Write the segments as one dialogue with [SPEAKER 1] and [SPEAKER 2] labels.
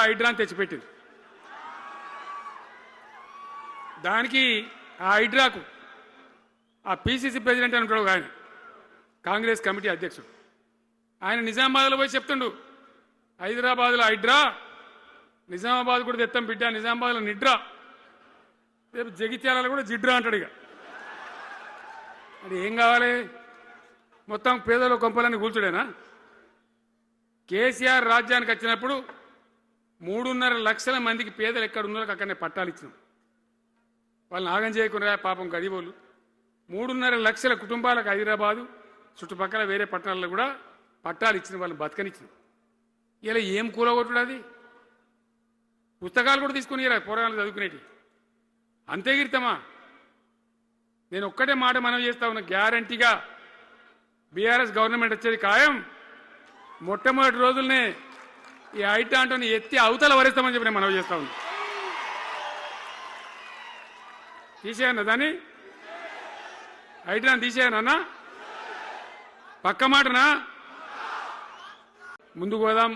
[SPEAKER 1] హైడ్రాని తెచ్చిపెట్టింది. దానికి ఆ హైడ్రాకు ఆ పిసిసి ప్రెసిడెంట్ అని ఉంటాడు ఆయన, కాంగ్రెస్ కమిటీ అధ్యక్షుడు, ఆయన నిజామాబాద్లో పోయి చెప్తుండు, హైదరాబాద్లో హైడ్రా, నిజామాబాద్ కూడా తెత్తాం బిడ్డ, నిజామాబాద్లో నిడ్రా, రేపు జగిత్యాలలో కూడా జిడ్రా అంటాడు. ఇక అది ఏం కావాలి? మొత్తం పేదల కొంపలన్నీ కూల్చుడేనా? కేసీఆర్ రాజ్యానికి వచ్చినప్పుడు 3.5 లక్షల మందికి పేదలు ఎక్కడ ఉన్నారో అక్కడనే పట్టాలు ఇచ్చినాం. వాళ్ళని ఆగం చేయకుండా పాపం గరీబోళ్ళు 3.5 లక్షల కుటుంబాలకు హైదరాబాదు చుట్టుపక్కల వేరే పట్టణాల్లో కూడా పట్టాలు ఇచ్చిన వాళ్ళని బతకనిచ్చినాం. ఇలా ఏం కూలగొట్టుడు? అది పుస్తకాలు కూడా తీసుకుని పోరాటాలు చదువుకునేటి అంతే గిరితమా? నేను ఒక్కటే మాట మనం చేస్తా ఉన్నా, గ్యారంటీగా బీఆర్ఎస్ గవర్నమెంట్ వచ్చేది ఖాయం. మొట్టమొదటి రోజులనే ఈ హైడ్రాని ఎత్తి అవతల వరేస్తామని చెప్పి నేను మనవి చేస్తా ఉన్నా. తీసేయన్నా దాన్ని, హైడ్రాని తీసేయనన్నా, పక్క మాటనా? ముందుకు పోదాం.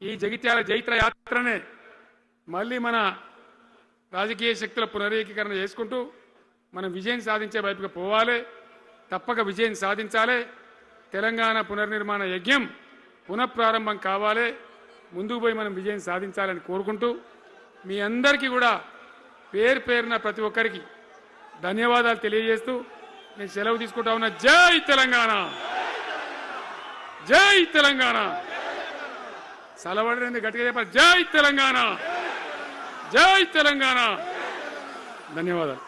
[SPEAKER 1] ఈ జగిత్యాల జైత్ర యాత్రనే మళ్ళీ మన రాజకీయ శక్తుల పునరేకీకరణ చేసుకుంటూ మనం విజయం సాధించే వైపుగా పోవాలి. తప్పక విజయం సాధించాలి. తెలంగాణ పునర్నిర్మాణ యజ్ఞం పునఃప్రారంభం కావాలి. ముందుకు పోయి మనం విజయం సాధించాలని కోరుకుంటూ మీ అందరికీ కూడా పేరు పేరున ప్రతి ఒక్కరికి ధన్యవాదాలు తెలియజేస్తూ నేను సెలవు తీసుకుంటా ఉన్నా. జై తెలంగాణ, జై తెలంగాణ. సలవడని గట్టిగా చెప్పాలి. జై తెలంగాణ, జై తెలంగాణ. ధన్యవాదాలు.